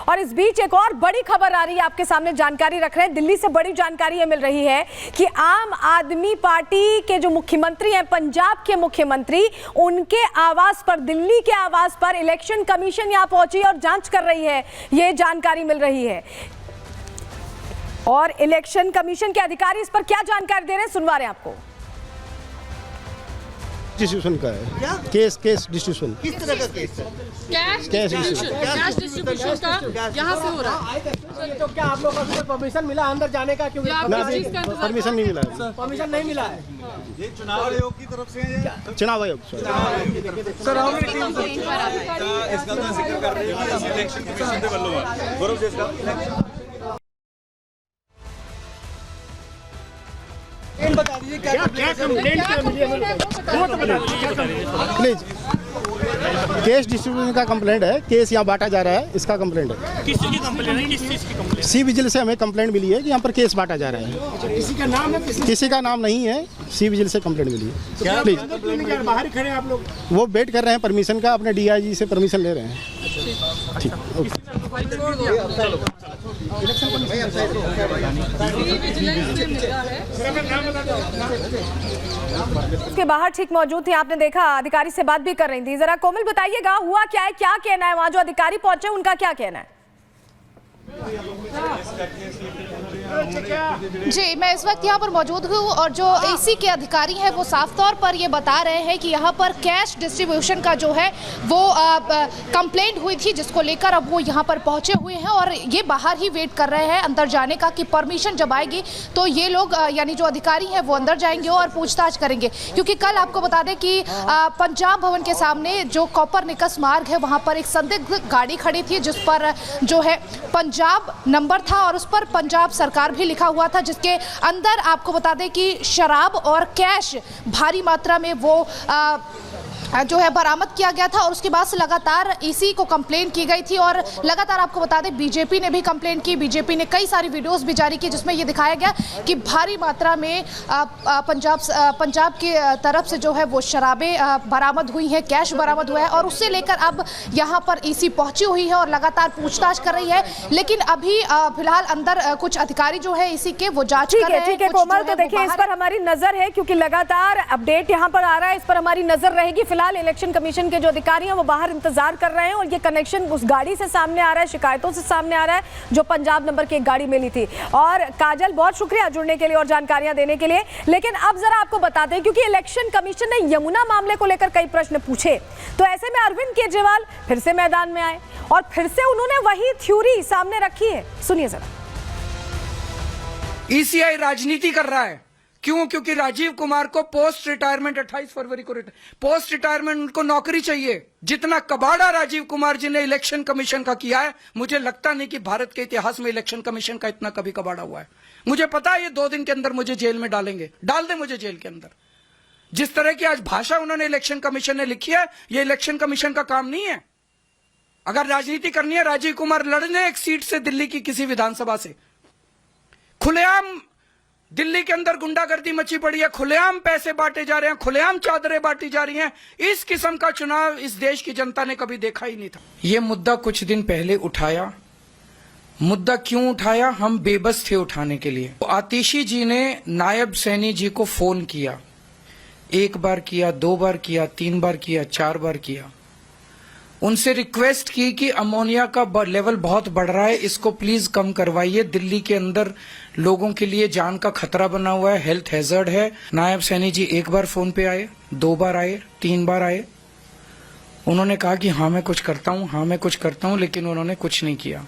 और इस बीच एक और बड़ी खबर आ रही है, आपके सामने जानकारी रख रहे हैं। दिल्ली से बड़ी जानकारी ये मिल रही है कि आम आदमी पार्टी के जो मुख्यमंत्री हैं, पंजाब के मुख्यमंत्री, उनके आवास पर, दिल्ली के आवास पर इलेक्शन कमीशन यहां पहुंची और जांच कर रही है, ये जानकारी मिल रही है। और इलेक्शन कमीशन के अधिकारी इस पर क्या जानकारी दे रहे हैं, सुनवा रहे हैं आपको। डिस्ट्रीब्यूशन का है क्या? Case distribution. किस तरह का केस है? कैश डिस्ट्रीब्यूशन का यहाँ से हो रहा है। तो क्या आप लोगों को परमिशन मिला अंदर जाने का? क्योंकि परमिशन नहीं मिला है। परमिशन नहीं मिला है। ये चुनाव आयोग की तरफ से है। चुनाव आयोग सर इसका तो जिक्र कर रहे हैं इलेक्शन कमीशन के ਵੱਲੋਂ गौरव जी इसका बता दीजिए क्या प्लीज। केस डिस्ट्रीब्यूशन का कंप्लेंट है, केस यहाँ बांटा जा रहा है, इसका कंप्लेंट है। किस चीज की कंप्लेंट है? किस चीज की कंप्लेंट? सी विजिल से हमें कंप्लेंट मिली है कि यहाँ पर केस बांटा जा रहा है। किसी का नाम है? किसी का नाम नहीं है, सी विजिल से कंप्लेंट मिली है। प्लीज, बाहर ही खड़े हैं आप लोग? वो वेट कर रहे हैं परमिशन का, अपने DIG से परमिशन ले रहे हैं। ठीक, उसके बाहर ठीक मौजूद थी, आपने देखा, अधिकारी से बात भी कर रही थी। जरा कोमल बताइएगा, हुआ क्या है, क्या कहना है वहां जो अधिकारी पहुंचे, उनका क्या कहना है? जी, मैं इस वक्त यहाँ पर मौजूद हूँ और जो AC के अधिकारी हैं वो साफ तौर पर ये बता रहे हैं कि यहाँ पर कैश डिस्ट्रीब्यूशन का जो है वो कंप्लेंट हुई थी, जिसको लेकर अब वो यहाँ पर पहुँचे हुए हैं और ये बाहर ही वेट कर रहे हैं अंदर जाने का कि परमिशन जब आएगी तो ये लोग यानी जो अधिकारी हैं वो अंदर जाएंगे और पूछताछ करेंगे। क्योंकि कल आपको बता दें कि पंजाब भवन के सामने जो कोपरनिकस मार्ग है वहाँ पर एक संदिग्ध गाड़ी खड़ी थी जिस पर जो है पंजाब नंबर था और उस पर पंजाब सरकार भी लिखा हुआ था, जिसके अंदर आपको बता दें कि शराब और कैश भारी मात्रा में वो जो है बरामद किया गया था। और उसके बाद से लगातार EC को कंप्लेंट की गई थी और लगातार आपको बता दें BJP ने भी कंप्लेंट की। BJP ने कई सारी वीडियोस भी जारी की जिसमें ये दिखाया गया कि भारी मात्रा में पंजाब की तरफ से जो है वो शराबें बरामद हुई हैं, कैश बरामद हुआ है और उससे लेकर अब यहाँ पर EC पहुंची हुई है और लगातार पूछताछ कर रही है। लेकिन अभी फिलहाल अंदर कुछ अधिकारी जो है EC के वो जांच कर रहे हैं। ठीक है कोमल, तो देखिए इस पर हमारी नजर है क्योंकि लगातार अपडेट यहाँ पर आ रहा है, इस पर हमारी नजर रहेगी। फिलहाल इलेक्शन कमीशन के जो अधिकारी हैं वो बाहर इंतजार कर रहे हैं और ये कनेक्शन उस गाड़ी से सामने आ रहा है, शिकायतों से सामने आ रहा है जो पंजाब नंबर की एक गाड़ी मिली थी। और काजल, बहुत शुक्रिया जुड़ने के लिए और जानकारियां देने के लिए। लेकिन अब जरा आपको बताते हैं, क्योंकि इलेक्शन कमीशन ने यमुना मामले को लेकर कई प्रश्न पूछे, तो ऐसे में अरविंद केजरीवाल फिर से मैदान में आए और फिर से उन्होंने वही थ्योरी सामने रखी है। सुनिए जरा। ECI राजनीति कर रहा है। क्यों? क्योंकि राजीव कुमार को पोस्ट रिटायरमेंट 28 फरवरी को पोस्ट रिटायरमेंट उनको नौकरी चाहिए। जितना कबाड़ा राजीव कुमार जी ने इलेक्शन कमीशन का किया है, मुझे लगता नहीं कि भारत के इतिहास में इलेक्शन कमीशन का इतना कभी कबाड़ा हुआ है। मुझे पता है ये 2 दिन के अंदर मुझे जेल में डालेंगे, डाल दे मुझे जेल के अंदर। जिस तरह की आज भाषा उन्होंने इलेक्शन कमीशन ने लिखी है, ये इलेक्शन कमीशन का काम नहीं है। अगर राजनीति करनी है, राजीव कुमार लड़ने एक सीट से दिल्ली की किसी विधानसभा से। खुलेआम दिल्ली के अंदर गुंडागर्दी मची पड़ी है, खुलेआम पैसे बांटे जा रहे हैं, खुलेआम चादरें बांटी जा रही हैं। इस किस्म का चुनाव इस देश की जनता ने कभी देखा ही नहीं था। ये मुद्दा कुछ दिन पहले उठाया। मुद्दा क्यों उठाया? हम बेबस थे उठाने के लिए। तो आतिशी जी ने नायब सैनी जी को फोन किया, 1 बार किया, 2 बार किया, 3 बार किया, 4 बार किया। उनसे रिक्वेस्ट की कि अमोनिया का लेवल बहुत बढ़ रहा है, इसको प्लीज कम करवाइए। दिल्ली के अंदर लोगों के लिए जान का खतरा बना हुआ है, हेल्थ हैजर्ड है। नायब सैनी जी 1 बार फोन पे आए, 2 बार आए, 3 बार आए। उन्होंने कहा कि हाँ मैं कुछ करता हूँ, हाँ मैं कुछ करता हूँ, लेकिन उन्होंने कुछ नहीं किया।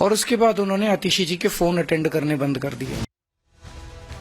और उसके बाद उन्होंने आतिशी जी के फोन अटेंड करने बंद कर दिए।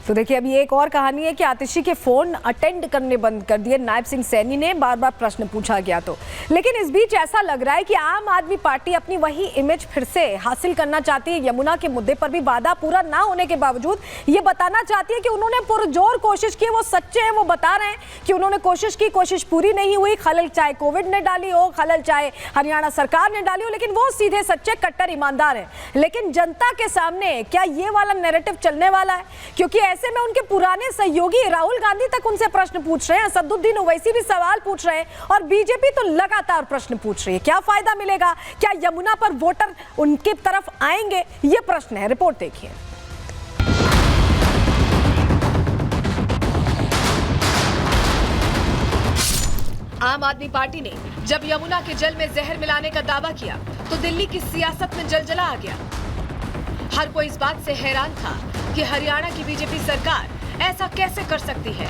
तो देखिए अभी एक और कहानी है कि आतिशी के फोन अटेंड करने बंद कर दिए नायब सिंह सैनी ने, बार बार प्रश्न पूछा गया तो। लेकिन इस बीच ऐसा लग रहा है कि आम आदमी पार्टी अपनी वही इमेज फिर से हासिल करना चाहती है। यमुना के मुद्दे पर भी वादा पूरा ना होने के बावजूद ये बताना चाहती है कि उन्होंने पुरजोर कोशिश की, वो सच्चे हैं, वो बता रहे हैं कि उन्होंने कोशिश की, कोशिश पूरी नहीं हुई। खलल चाहे कोविड ने डाली हो, खलल चाहे हरियाणा सरकार ने डाली हो, लेकिन वो सीधे सच्चे कट्टर ईमानदार है। लेकिन जनता के सामने क्या ये वाला नैरेटिव चलने वाला है? क्योंकि ऐसे में उनके पुराने सहयोगी राहुल गांधी तक उनसे प्रश्न पूछ रहे हैं, असदुद्दीन ओवैसी भी सवाल पूछ रहे हैं और बीजेपी तो लगातार प्रश्न पूछ रही है। क्या फायदा मिलेगा? क्या यमुना पर वोटर उनकी तरफ आएंगे? ये प्रश्न है। रिपोर्ट देखिए। आम आदमी पार्टी ने जब यमुना के जल में जहर मिलाने का दावा किया तो दिल्ली की सियासत में जलजला आ गया। हर कोई इस बात से हैरान था कि हरियाणा की बीजेपी सरकार ऐसा कैसे कर सकती है।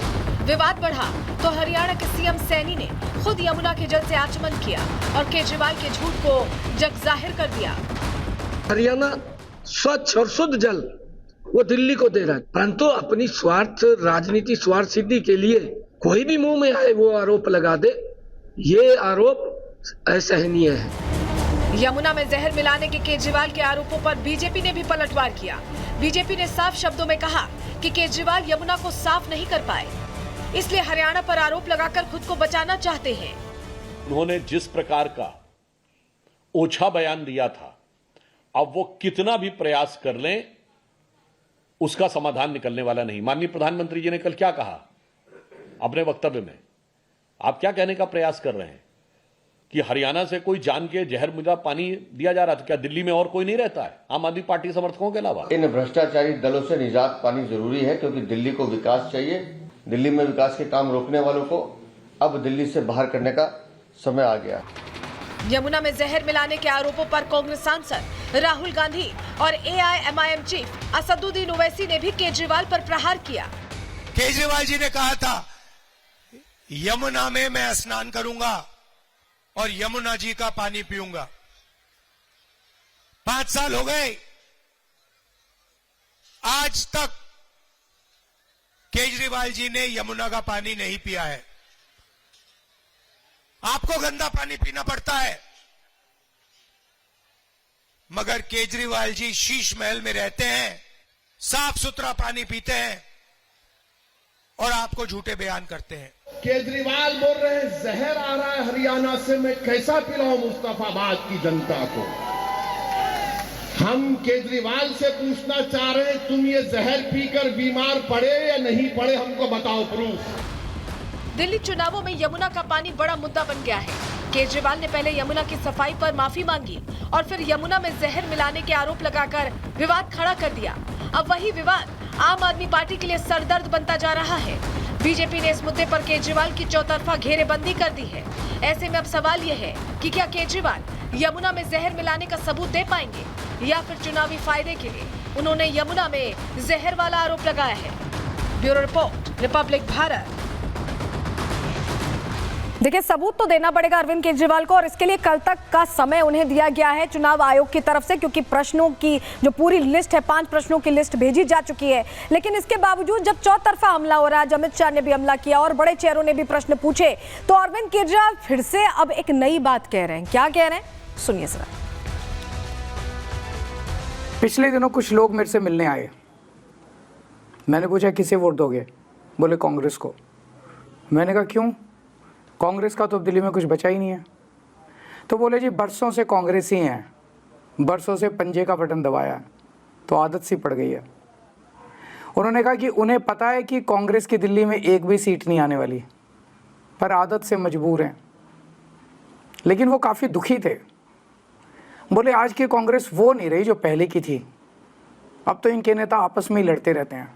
विवाद बढ़ा तो हरियाणा के सीएम सैनी ने खुद यमुना के जल से आचमन किया और केजरीवाल के झूठ को जग जाहिर कर दिया। हरियाणा स्वच्छ और शुद्ध जल वो दिल्ली को दे रहा है, परंतु अपनी स्वार्थ राजनीति स्वार्थ सिद्धि के लिए कोई भी मुंह में आए वो आरोप लगा दे, ये आरोप असहनीय है। यमुना में जहर मिलाने के केजरीवाल के आरोपों पर बीजेपी ने भी पलटवार किया। बीजेपी ने साफ शब्दों में कहा कि केजरीवाल यमुना को साफ नहीं कर पाए, इसलिए हरियाणा पर आरोप लगाकर खुद को बचाना चाहते हैं। उन्होंने जिस प्रकार का ओछा बयान दिया था, अब वो कितना भी प्रयास कर लें उसका समाधान निकलने वाला नहीं। माननीय प्रधानमंत्री जी ने कल क्या कहा अपने वक्तव्य में? आप क्या कहने का प्रयास कर रहे हैं कि हरियाणा से कोई जान के जहर मिला पानी दिया जा रहा था? क्या दिल्ली में और कोई नहीं रहता है आम आदमी पार्टी समर्थकों के अलावा? इन भ्रष्टाचारी दलों से निजात पानी जरूरी है, क्योंकि दिल्ली को विकास चाहिए। दिल्ली में विकास के काम रोकने वालों को अब दिल्ली से बाहर करने का समय आ गया। यमुना में जहर मिलाने के आरोपों पर कांग्रेस सांसद राहुल गांधी और AIMIM चीफ असदुद्दीन ओवैसी ने भी केजरीवाल पर प्रहार किया। केजरीवाल जी ने कहा था यमुना में मैं स्नान करूंगा और यमुना जी का पानी पीऊंगा। 5 साल हो गए, आज तक केजरीवाल जी ने यमुना का पानी नहीं पिया है। आपको गंदा पानी पीना पड़ता है, मगर केजरीवाल जी शीश महल में रहते हैं, साफ सुथरा पानी पीते हैं और आपको झूठे बयान करते हैं। केजरीवाल बोल रहे हैं जहर आ रहा है हरियाणा से, मैं कैसा पिलाऊं मुस्तफाबाद की जनता को। हम केजरीवाल से पूछना चाह रहे हैं, तुम ये जहर पीकर बीमार पड़े या नहीं पड़े, हमको बताओ प्रूफ। दिल्ली चुनावों में यमुना का पानी बड़ा मुद्दा बन गया है। केजरीवाल ने पहले यमुना की सफाई पर माफी मांगी और फिर यमुना में जहर मिलाने के आरोप लगाकर विवाद खड़ा कर दिया। अब वही विवाद आम आदमी पार्टी के लिए सरदर्द बनता जा रहा है। बीजेपी ने इस मुद्दे पर केजरीवाल की चौतरफा घेरेबंदी कर दी है। ऐसे में अब सवाल यह है कि क्या केजरीवाल यमुना में जहर मिलाने का सबूत दे पाएंगे या फिर चुनावी फायदे के लिए उन्होंने यमुना में जहर वाला आरोप लगाया है। Bureau report, Republic Bharat. देखिए, सबूत तो देना पड़ेगा अरविंद केजरीवाल को और इसके लिए कल तक का समय उन्हें दिया गया है चुनाव आयोग की तरफ से, क्योंकि प्रश्नों की जो पूरी लिस्ट है 5 प्रश्नों की लिस्ट भेजी जा चुकी है। लेकिन इसके बावजूद जब चौतरफा हमला हो रहा है, अमित शाह ने भी हमला किया और बड़े चेहरों ने भी प्रश्न पूछे, तो अरविंद केजरीवाल फिर से अब एक नई बात कह रहे हैं। क्या कह रहे हैं, सुनिए जरा। पिछले दिनों कुछ लोग मेरे से मिलने आए। मैंने पूछा किसे वोट दोगे? बोले कांग्रेस को। मैंने कहा क्यों? कांग्रेस का तो दिल्ली में कुछ बचा ही नहीं है। तो बोले जी बरसों से कांग्रेस ही हैं, बरसों से पंजे का बटन दबाया तो आदत सी पड़ गई है। उन्होंने कहा कि उन्हें पता है कि कांग्रेस की दिल्ली में एक भी सीट नहीं आने वाली, पर आदत से मजबूर हैं। लेकिन वो काफ़ी दुखी थे। बोले आज की कांग्रेस वो नहीं रही जो पहले की थी। अब तो इनके नेता आपस में ही लड़ते रहते हैं।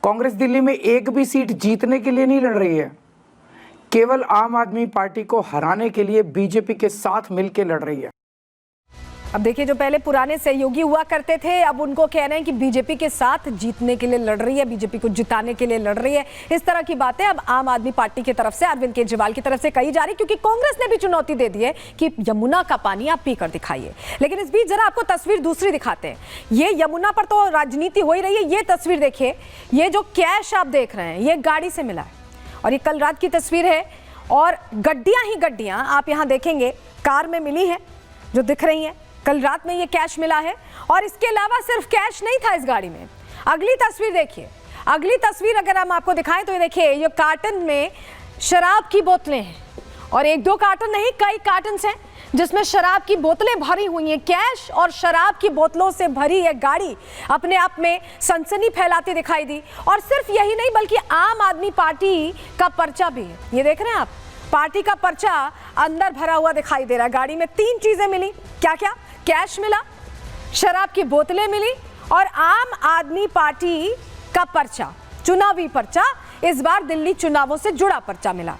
कांग्रेस दिल्ली में एक भी सीट जीतने के लिए नहीं लड़ रही है, केवल आम आदमी पार्टी को हराने के लिए बीजेपी के साथ मिलकर लड़ रही है। अब देखिए, जो पहले पुराने सहयोगी हुआ करते थे, अब उनको कह रहे हैं कि बीजेपी के साथ जीतने के लिए लड़ रही है, बीजेपी को जिताने के लिए लड़ रही है। इस तरह की बातें अब आम आदमी पार्टी की तरफ से, अरविंद केजरीवाल की तरफ से कही जा रही, क्योंकि कांग्रेस ने भी चुनौती दे दी है कि यमुना का पानी आप पीकर दिखाइए। लेकिन इस बीच जरा आपको तस्वीर दूसरी दिखाते हैं। ये यमुना पर तो राजनीति हो ही रही है। ये तस्वीर देखिए, ये जो कैश आप देख रहे हैं ये गाड़ी से मिला है और ये कल रात की तस्वीर है और गड्डियां ही गड्डियां आप यहां देखेंगे कार में मिली है जो दिख रही हैं। कल रात में ये कैश मिला है और इसके अलावा सिर्फ कैश नहीं था इस गाड़ी में। अगली तस्वीर देखिए, अगली तस्वीर अगर हम आपको दिखाएं तो ये देखिए, ये कार्टन में शराब की बोतलें हैं और 1-2 कार्टन नहीं, कई कार्टन हैं। जिसमें शराब की बोतलें भरी हुई हैं। कैश और शराब की बोतलों से भरी यह गाड़ी अपने आप में सनसनी फैलाती दिखाई दी। और सिर्फ यही नहीं बल्कि आम आदमी पार्टी का पर्चा भी है। ये देख रहे हैं आप, पार्टी का पर्चा अंदर भरा हुआ दिखाई दे रहा है। गाड़ी में 3 चीजें मिली। क्या क्या? कैश मिला, शराब की बोतलें मिली और आम आदमी पार्टी का पर्चा, चुनावी पर्चा। इस बार दिल्ली चुनावों से जुड़ा पर्चा मिला।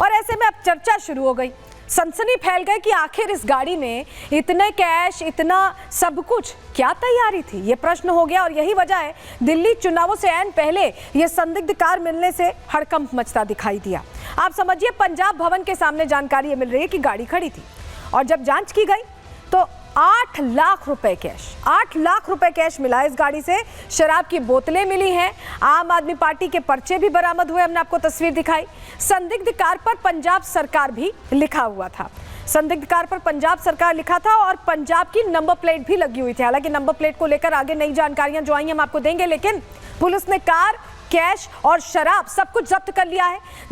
और ऐसे में अब चर्चा शुरू हो गई, सनसनी फैल गई कि आखिर इस गाड़ी में इतने कैश, इतना सब कुछ क्या तैयारी थी, ये प्रश्न हो गया। और यही वजह है दिल्ली चुनावों से ऐन पहले ये संदिग्ध कार मिलने से हड़कंप मचता दिखाई दिया। आप समझिए, पंजाब भवन के सामने जानकारी ये मिल रही है कि गाड़ी खड़ी थी और जब जांच की गई तो 8 लाख रुपए कैश, 8 लाख रुपए कैश मिला इस गाड़ी से। शराब की बोतलें मिली हैं, आम आदमी पार्टी के पर्चे भी बरामद हुए। हमने आपको तस्वीर दिखाई। संदिग्ध कार पर पंजाब सरकार भी लिखा हुआ था। संदिग्ध कार पर पंजाब सरकार लिखा था और पंजाब की नंबर प्लेट भी लगी हुई थी। हालांकि नंबर प्लेट को लेकर आगे नई जानकारियां जो आई हम आपको देंगे, लेकिन पुलिस ने कार, कैश और शराब सब कुछ जब्त कर लिया है।